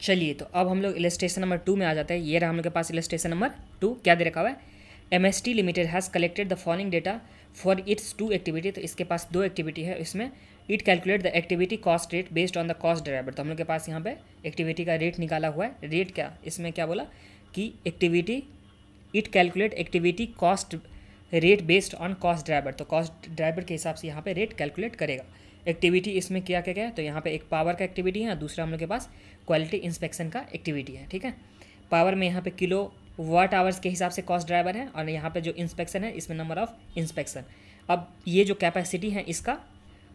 चलिए तो अब हम लोग इलस्ट्रेशन नंबर 2 में आ जाते हैं। ये रहा हम लोग के पास इलस्ट्रेशन नंबर 2। क्या दे रखा हुआ है, MST limited has collected the following data for its 2 activity. तो इसके पास 2 एक्टिविटी है, इसमें it calculate the activity cost rate based on the cost driver. तो हम लोग के पास यहाँ पे एक्टिविटी का रेट निकाला हुआ है। रेट क्या, इसमें क्या बोला कि activity it calculate activity cost rate based on cost driver. तो कॉस्ट ड्राइवर के हिसाब से यहाँ पे रेट कैलकुलेट करेगा। एक्टिविटी इसमें क्या क्या क्या है, तो यहाँ पे एक पावर का एक्टिविटी है, दूसरा हम लोग के पास क्वालिटी इंस्पेक्शन का एक्टिविटी है। ठीक है, पावर में यहाँ पे किलो वाट आवर्स के हिसाब से कॉस्ट ड्राइवर है, और यहाँ पे जो इंस्पेक्शन है इसमें नंबर ऑफ इंस्पेक्शन। अब ये जो कैपेसिटी है इसका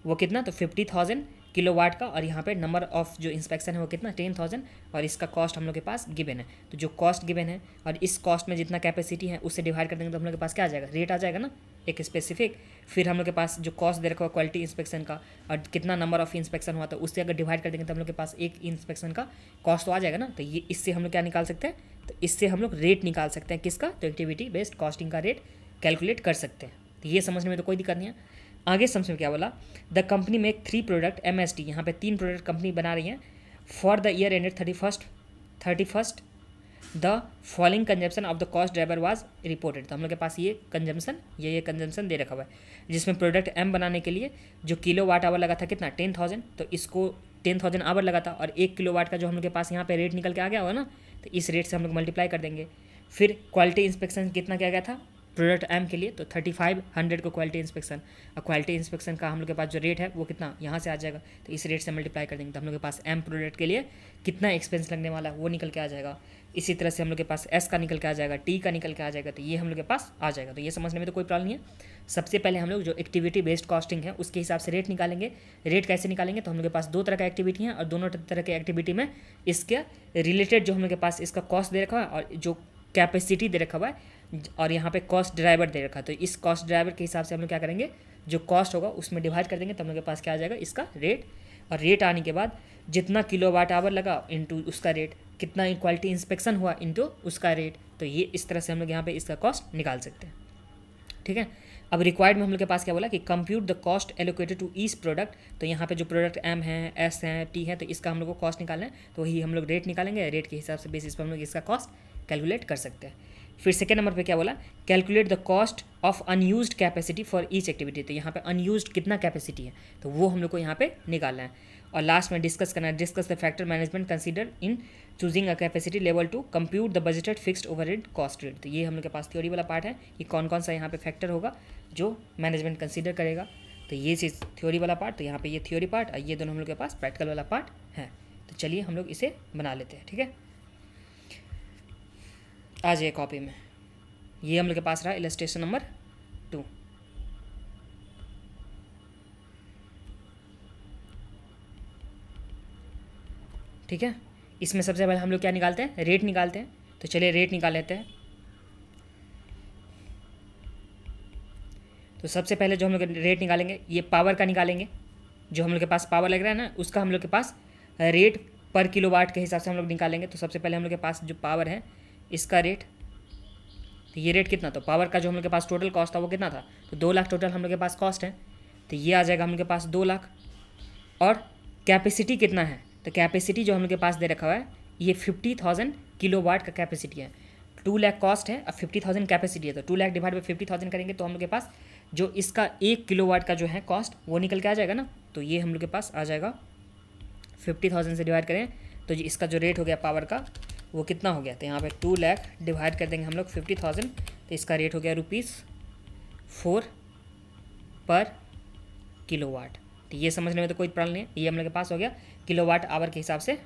वो कितना, तो 50,000 किलोवाट का, और यहाँ पे नंबर ऑफ जो इंस्पेक्शन है वो कितना 10,000, और इसका कॉस्ट हम लोग के पास गिवन है। तो जो कॉस्ट गिवन है और इस कॉस्ट में जितना कैपेसिटी है उससे डिवाइड कर देंगे तो हम लोग के पास क्या आ जाएगा, रेट आ जाएगा ना, एक स्पेसिफिक। फिर हम लोग के पास जो कॉस्ट दे रखा हुआ क्वालिटी इंस्पेक्शन का और कितना नंबर ऑफ इंस्पेक्शन हुआ, तो उससे अगर डिवाइड कर देंगे तो हम लोग के पास एक इंस्पेक्शन का कॉस्ट तो आ जाएगा ना। तो ये इससे हम लोग क्या निकाल सकते हैं, तो इससे हम लोग रेट निकाल सकते हैं किसका, तो एक्टिविटी बेस्ड कॉस्टिंग का रेट कैलकुलेट कर सकते हैं। तो ये समझने में तो कोई दिक्कत नहीं है। आगे समझ में क्या बोला, the company make 3 product MST, यहाँ पे 3 प्रोडक्ट कंपनी बना रही है for the year ended 31st the following consumption of the cost driver was reported. तो हम लोग के पास ये कंजम्पशन दे रखा हुआ है, जिसमें प्रोडक्ट M बनाने के लिए जो किलो वाट आवर लगा था कितना 10,000, तो इसको 10,000 आवर लगा था, और 1 किलो वाट का जो हम लोग के पास यहाँ पे रेट निकल के आ गया होगा ना, तो इस रेट से हम लोग मल्टीप्लाई कर देंगे। फिर क्वालिटी इंस्पेक्शन कितना क्या गया था प्रोडक्ट M के लिए, तो 3500 को क्वालिटी इंस्पेक्शन, और क्वालिटी इंस्पेक्शन का हम लोग के पास जो रेट है वो कितना यहाँ से आ जाएगा, तो इस रेट से मल्टीप्लाई कर देंगे तो हम लोग के पास M प्रोडक्ट के लिए कितना एक्सपेंस लगने वाला है वो निकल के आ जाएगा। इसी तरह से हम लोग के पास S का निकल के आ जाएगा, T का निकल के आ जाएगा, तो ये हम लोग के पास आ जाएगा। तो ये समझने में तो कोई प्रॉब्लम नहीं है। सबसे पहले हम लोग जो एक्टिविटी बेस्ड कॉस्टिंग है उसके हिसाब से रेट निकालेंगे। रेट कैसे निकालेंगे, तो हम लोग के पास 2 तरह का एक्टिविटी है, और दोनों तरह के एक्टिविटी में इसके रिलेटेड जो हम लोग के पास इसका कॉस्ट दे रखा है और जो कैपेसिटी दे रखा हुआ है, और यहाँ पे कॉस्ट ड्राइवर दे रखा है। तो इस कॉस्ट ड्राइवर के हिसाब से हम लोग क्या करेंगे, जो कॉस्ट होगा उसमें डिवाइड कर देंगे तो हम लोग के पास क्या आ जाएगा, इसका रेट। और रेट आने के बाद जितना किलो वाट आवर लगा इंटू उसका रेट, कितना क्वालिटी इंस्पेक्शन हुआ इंटू उसका रेट, तो ये इस तरह से हम लोग यहाँ पे इसका कॉस्ट निकाल सकते हैं। ठीक है, अब रिक्वायर्ड में हम लोग के पास क्या बोला कि compute the cost allocated to each product. तो यहाँ पे जो प्रोडक्ट M है, S है, T है, तो इसका हम लोग को कॉस्ट निकालना है, तो वही हम लोग रेट निकालेंगे। रेट के हिसाब से बेसिस पर हम लोग इसका कॉस्ट कैलकुलेट कर सकते हैं। फिर सेकेंड नंबर पे क्या बोला, calculate the cost of unused capacity for each activity. तो यहाँ पे अनयूज्ड कितना कैपेसिटी है तो वो हम लोग को यहाँ पे निकालना है। और लास्ट में डिस्कस करना है, discuss the factor management consider in choosing a capacity level to compute the budgeted fixed overhead cost rate. तो ये हम लोग के पास थ्योरी वाला पार्ट है कि कौन कौन सा यहाँ पे फैक्टर होगा जो मैनेजमेंट कंसीडर करेगा। तो ये चीज़ थ्योरी वाला पार्ट, तो यहाँ पे ये थ्योरी पार्ट और ये दोनों हम लोग के पास प्रैक्टिकल वाला पार्ट है। तो चलिए हम लोग इसे बना लेते हैं। ठीक है, आ जाइए कॉपी में। ये हम लोग के पास रहा इलस्ट्रेशन नंबर 2। ठीक है, इसमें सबसे पहले हम लोग क्या निकालते हैं, रेट निकालते हैं। तो चलिए रेट निकाल लेते हैं। तो सबसे पहले जो हम लोग रेट निकालेंगे ये पावर का निकालेंगे। जो हम लोग के पास पावर लग रहा है ना उसका हम लोग के पास रेट पर किलोवाट के हिसाब से हम लोग निकालेंगे। तो सबसे पहले हम लोग के पास जो पावर है इसका रेट, तो ये रेट कितना, तो पावर का जो हम लोग के पास टोटल कॉस्ट था वो कितना था, तो 2 लाख टोटल हम लोग के पास कॉस्ट है। तो ये आ जाएगा हम लोग के पास 2 लाख। और कैपेसिटी कितना है, तो कैपेसिटी जो हम लोग के पास दे रखा हुआ है ये 50,000 किलोवाट का कैपेसिटी है। 2 लाख कॉस्ट है और 50,000 कैपेसिटी है, तो 2 लाख डिवाइड बाई 50,000 करेंगे तो हम लोग के पास जो इसका 1 किलोवाट का जो है कॉस्ट वो निकल के आ जाएगा ना। तो ये हम लोग के पास आ जाएगा 50,000 से डिवाइड करें तो इसका जो रेट हो गया पावर का वो कितना हो गया, तो यहाँ पे 2 लाख डिवाइड कर देंगे हम लोग 50,000, तो इसका रेट हो गया ₹4 पर किलोवाट। तो ये समझने में तो कोई प्रॉब्लम नहीं है। ये हम लोग के पास हो गया किलोवाट आवर के हिसाब से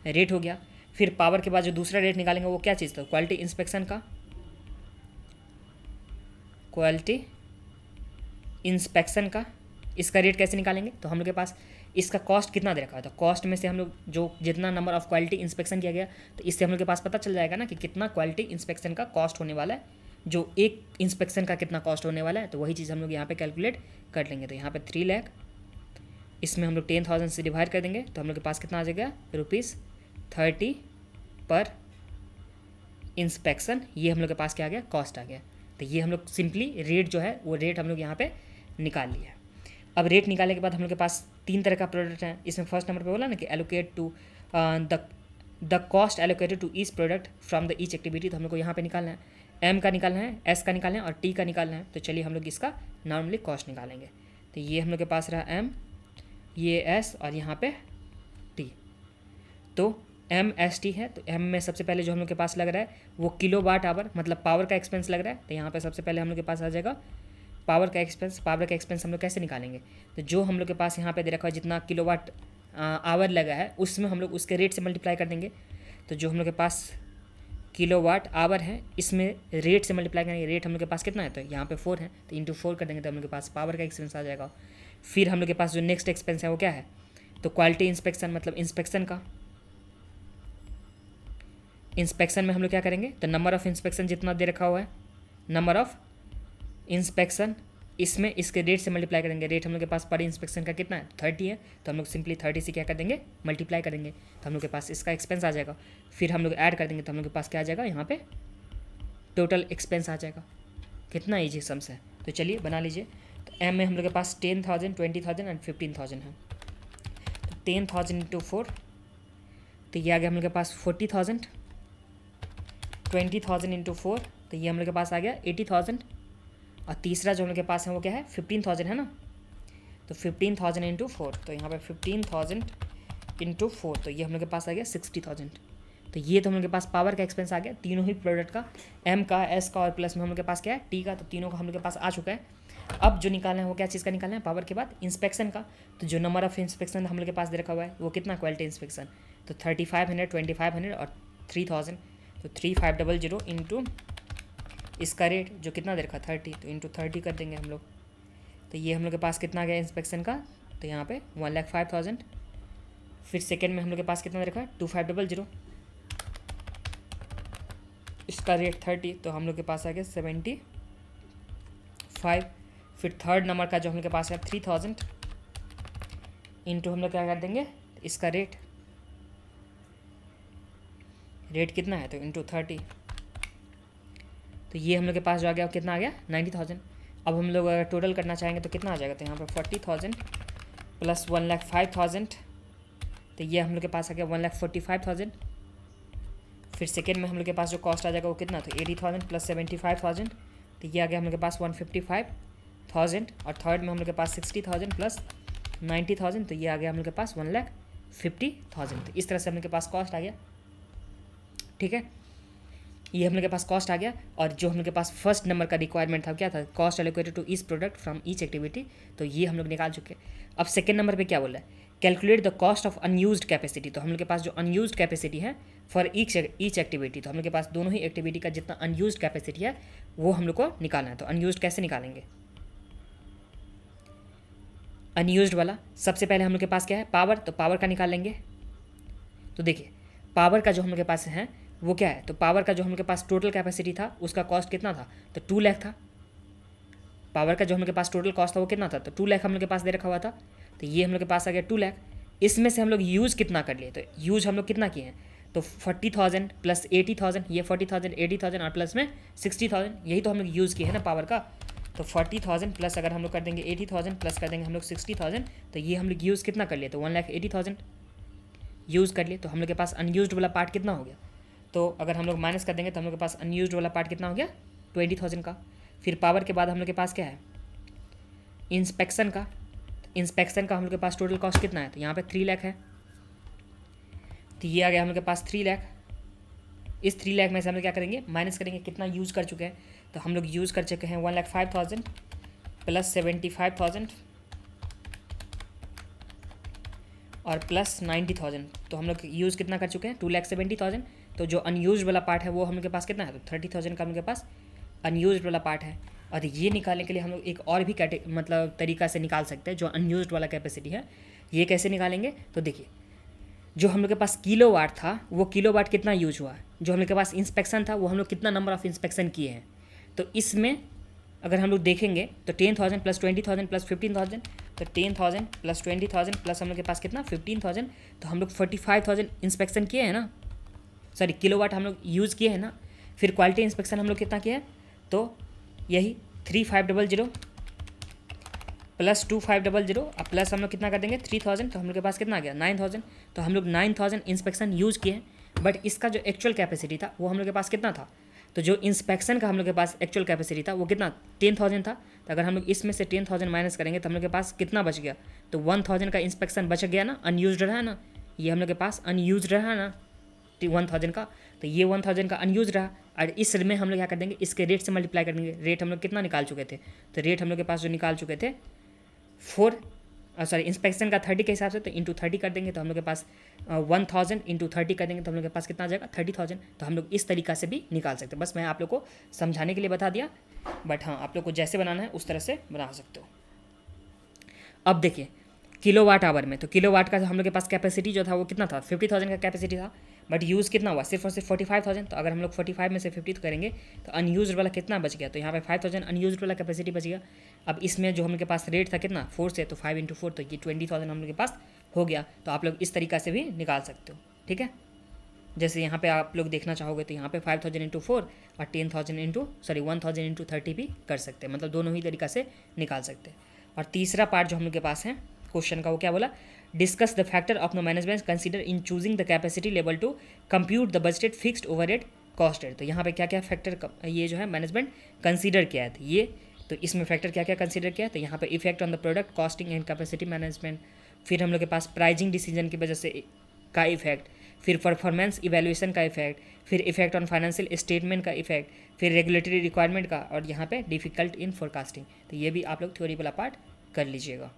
रेट हो गया। फिर पावर के बाद जो दूसरा रेट निकालेंगे वो क्या चीज़ था, क्वालिटी इंस्पेक्शन का, क्वालिटी इंस्पेक्शन का। इसका रेट कैसे निकालेंगे, तो हम लोग के पास इसका कॉस्ट कितना दे रखा है, तो कॉस्ट में से हम लोग जो जितना नंबर ऑफ क्वालिटी इंस्पेक्शन किया गया तो इससे हम लोग के पास पता चल जाएगा ना कि कितना क्वालिटी इंस्पेक्शन का कॉस्ट होने वाला है, जो एक इंस्पेक्शन का कितना कॉस्ट होने वाला है। तो वही चीज़ हम लोग यहाँ पे कैलकुलेट कर लेंगे। तो यहाँ पे 3 लाख, इसमें हम लोग 10,000 से डिवाइड कर देंगे तो हम लोग के पास कितना आ जाएगा, ₹30 पर इंस्पेक्शन। ये हम लोग के पास क्या आ गया, कॉस्ट आ गया। तो ये हम लोग सिंपली रेट जो है वो रेट हम लोग यहाँ पे निकाल लिया। अब रेट निकालने के बाद हम लोग के पास 3 तरह का प्रोडक्ट है। इसमें फर्स्ट नंबर पे बोला ना कि allocate to the cost allocated to each product from the each activity. तो हम लोग को यहाँ पे निकालना है, एम का निकालना है, एस का निकालना है और टी का निकालना है। तो चलिए हम लोग इसका नॉर्मली कॉस्ट निकालेंगे। तो ये हम लोग के पास रहा एम, ये एस और यहाँ पे टी। तो एम एस टी है। तो एम में सबसे पहले जो हम लोग के पास लग रहा है वो किलो वाट आवर, मतलब पावर का एक्सपेंस लग रहा है। तो यहाँ पे सबसे पहले हम लोग के पास आ जाएगा पावर का एक्सपेंस। पावर का एक्सपेंस हम लोग कैसे निकालेंगे, तो जो हम लोग के पास यहाँ पे दे रखा है जितना किलो वाट आवर लगा है उसमें हम लोग उसके रेट से मल्टीप्लाई कर देंगे। तो जो हम लोग के पास किलो वाट आवर है इसमें रेट से मल्टीप्लाई करेंगे। रेट हम लोग के पास कितना है, तो यहाँ पे 4 है, तो इंटू 4 कर देंगे तो हम लोग के पास पावर का एक्सपेंस आ जाएगा। फिर हम लोग के पास जो नेक्स्ट एक्सपेंस है वो क्या है, तो क्वालिटी इंस्पेक्शन, मतलब इंस्पेक्शन का। इंस्पेक्शन में हम लोग क्या करेंगे, तो नंबर ऑफ़ इंस्पेक्शन जितना दे रखा हुआ है, नंबर ऑफ़ इंस्पेक्शन, इसमें इसके रेट से मल्टीप्लाई करेंगे। रेट हम लोग के पास पर इंस्पेक्शन का कितना है, 30 है, तो हम लोग सिंपली 30 से क्या कर देंगे, मल्टीप्लाई करेंगे। तो हम लोग के पास इसका एक्सपेंस आ जाएगा। फिर हम लोग ऐड कर देंगे तो हम लोग के पास क्या आ जाएगा, यहाँ पे टोटल एक्सपेंस आ जाएगा। कितना ईजी सम्स है, तो चलिए बना लीजिए। तो एम में हम लोग के पास 10,000, 20,000 एंड 15,000 है। तो 10,000 इंटू 4, तो ये आ गया हम लोग के पास 40,000। 20,000 इंटू 4, तो ये हम लोग के पास आ गया 80,000। और तीसरा जो हम लोग के पास है वो क्या है, 15,000 है ना। तो 15,000 इंटू 4, तो यहाँ पे 15,000 इंटू 4, तो ये हम लोग के पास आ गया 60,000। तो ये तो हम लोग के पास पावर का एक्सपेंस आ गया तीनों ही प्रोडक्ट का, एम का, एस का और प्लस में हम लोग के पास क्या है, टी का। तो तीनों का हम लोग के पास आ चुका है। अब जो निकालना है वो क्या चीज़ का निकालना है, पावर के बाद इंस्पेक्शन का। तो जो नंबर ऑफ इंस्पेक्शन हम लोग के पास दे रखा हुआ है वो कितना, क्वालिटी इंस्पेक्शन। तो 3500, 2500 और 3000। तो 3500 इंटू इसका रेट जो कितना दे रखा 30, तो इंटू 30 कर देंगे हम लोग। तो ये हम लोग के पास कितना आ गया इंस्पेक्शन का, तो यहाँ पे 1,05,000। फिर सेकेंड में हम लोग के पास कितना दे रखा है, 2500, इसका रेट 30, तो हम लोग के पास आ गया 75। फिर थर्ड नंबर का जो हम लोग के पास है 3000 इंटू हम लोग क्या कर देंगे, इसका रेट कितना है, तो इंटू 30। तो ये हम लोग के पास जो आ गया कितना आ गया 90,000। अब हम लोग अगर टोटल करना चाहेंगे तो कितना आ जाएगा, तो यहाँ पर 40,000 प्लस 1,05,000, तो ये हम लोग के पास आ गया 1,45,000। फिर सेकेंड में हम लोग के पास जो कॉस्ट आ जाएगा वो कितना, तो 80,000 प्लस 75,000, तो ये आ गया हम लोग के पास 155,000। और थर्ड में हम लोग के पास 60,000 प्लस 90,000, तो ये आ गया हम लोग के पास 1,50,000। तो इस तरह से हम लोग के पास कॉस्ट आ गया। ठीक है, ये हम लोग के पास कॉस्ट आ गया। और जो हम लोग के पास फर्स्ट नंबर का रिक्वायरमेंट था क्या था, cost allocated to each product from each activity, तो ये हम लोग निकाल चुके हैं। अब सेकेंड नंबर पे क्या बोल रहा है, calculate the cost of unused capacity. तो हम लोग के पास जो अनयूज्ड कैपेसिटी है फॉर ईच एक्टिविटी, तो हम लोग के पास दोनों ही एक्टिविटी का जितना अनयूज्ड कैपेसिटी है वो हम लोग को निकालना है। तो अनयूज्ड कैसे निकालेंगे, अनयूज्ड वाला सबसे पहले हम लोग के पास क्या है, पावर, तो पावर का निकाल लेंगे। तो देखिए पावर का जो हम लोग के पास है वो क्या है, तो पावर का जो हम लोग के पास टोटल कैपेसिटी था उसका कॉस्ट कितना था, तो 2 लाख था। पावर का जो हम लोग के पास टोटल कॉस्ट था वो कितना था, तो 2 लाख हम लोग के पास दे रखा हुआ था। तो ये हम लोग के पास आ गया 2 लाख। इसमें से हम लोग यूज़ कितना कर लिए, तो यूज़ हम लोग कितना किए हैं, तो 40,000 प्लस 80,000, ये 40,000 80,000 और प्लस में 60,000, यही तो हम लोग यूज़ किए हैं ना पावर का। तो 40,000 प्लस अगर हम लोग कर देंगे 80,000 प्लस कर देंगे हम लोग 60,000, तो ये हम लोग यूज़ कितना कर लिए, तो 1,80,000 यूज़ कर लिए। तो हम लोग के पास अनयूज्ड वाला पार्ट कितना हो गया, तो अगर हम लोग माइनस कर देंगे तो हम लोग के पास अनयूज्ड वाला पार्ट कितना हो गया 20,000 का। फिर पावर के बाद हम लोग के पास क्या है, इंस्पेक्शन का। इंस्पेक्शन का हम लोग के पास टोटल कॉस्ट कितना है, तो यहाँ पे 3 लाख है। तो ये आ गया हम लोग के पास 3 लाख। इस 3 लाख में से हम लोग क्या करेंगे, माइनस करेंगे कितना यूज़ कर चुके हैं, तो हम लोग यूज़ कर चुके हैं 1,05,000 प्लस 75,000 और प्लस 90,000। तो हम लोग यूज़ कितना कर चुके हैं, 2,70,000। तो जो अनयूज्ड वाला पार्ट है वो हम लोग के पास कितना है, तो 30,000 का हम लोग के पास अनयूज्ड वाला पार्ट है। और ये निकालने के लिए हम लोग एक और भी मतलब तरीका से निकाल सकते हैं जो अनयूज्ड वाला कैपेसिटी है। ये कैसे निकालेंगे, तो देखिए जो हम लोग के पास किलो वाट था वो किलो वाट कितना यूज हुआ, जो हम लोग के पास इंस्पेक्शन था वो हम लोग कितना नंबर ऑफ इंस्पेक्शन किए हैं। तो इसमें अगर हम लोग देखेंगे तो 10,000 प्लस 20,000 प्लस 15,000, तो 10,000 प्लस 20,000 प्लस हम लोग के पास कितना 15,000, तो हम लोग 45,000 इंस्पेक्शन किए हैं ना, सॉरी किलोवाट हम लोग यूज़ किए हैं ना। फिर क्वालिटी इंस्पेक्शन हम लोग कितना किया है, तो यही 3,500 +2500 अब प्लस हम लोग कितना कर देंगे 3000, तो हम लोग के पास कितना आ गया 9000। तो हम लोग 9000 इंस्पेक्शन यूज़ किए हैं, बट इसका जो एक्चुअल कैपेसिटी था वो हम लोग के पास कितना था। तो जो इंस्पेक्शन का हम लोग के पास एक्चुअल कैपेसिटी था वो कितना 10000 था। तो अगर हम लोग इसमें से 10000 माइनस करेंगे तो हम लोग के पास कितना बच गया, तो 1000 का इंस्पेक्शन बच गया ना, अनयूज्ड रहा ना, ये हम लोग के पास अनयूज्ड रहा ना 1000 का, तो ये 1000 का अनयूज रहा। और इस में हम लोग क्या कर देंगे, इसके रेट से मल्टीप्लाई कर देंगे। रेट हम लोग कितना निकाल चुके थे, तो रेट हम लोग के पास जो निकाल चुके थे इंस्पेक्शन का 30 के हिसाब से, तो इंटू 30 कर देंगे तो हम लोग के पास 1000 इंटू 30 कर देंगे तो हम लोग के पास कितना आ जाएगा 30000। तो हम लोग इस तरीका से भी निकाल सकते हैं। बस मैं आप लोग को समझाने के लिए बता दिया, बट हाँ आप लोग को जैसे बनाना है उस तरह से बना सकते हो। अब देखिए किलोवाट आवर में, तो किलोवाट का हम लोग के पास कैपेसिटी जो था वो कितना था 50000 का कैपेसिटी था, बट यूज़ कितना हुआ सिर्फ और सिर्फ 45000। तो अगर हम लोग 45 में से 50 तो करेंगे तो अनयूज वाला कितना बच गया, तो यहाँ पे 5000 अनयूज वाला कैपेसिटी बच गया। अब इसमें जो हम लोग के पास रेट था कितना 4 से, तो 5 × 4 तो ये 20000 हम लोग के पास हो गया। तो आप लोग इस तरीका से भी निकाल सकते हो, ठीक है। जैसे यहाँ पे आप लोग देखना चाहोगे तो यहाँ पे 5000 × 4 और 1000 × 30 भी कर सकते हैं, मतलब दोनों ही तरीका से निकाल सकते हैं। और तीसरा पार्ट जो हम लोग के पास है क्वेश्चन का वो क्या बोला, discuss the factor of the management consider in choosing the capacity level to compute the budgeted fixed overhead cost rate. तो यहाँ पे क्या क्या फैक्टर ये जो है मैनेजमेंट कंसीडर किया है, तो ये तो इसमें फैक्टर क्या क्या कंसीडर किया है, तो यहाँ पे effect on the product costing and capacity management, फिर हम लोग के पास प्राइजिंग डिसीजन की वजह से का इफेक्ट, फिर परफॉर्मेंस इवैल्यूएशन का इफेक्ट, फिर इफेक्ट ऑन फाइनेंशियल स्टेटमेंट का इफेक्ट, फिर रेगुलेटरी रिक्वायरमेंट का, और यहाँ पे डिफिकल्ट इन फोरकास्टिंग। तो ये भी आप लोग थ्योरी वाला पार्ट कर लीजिएगा।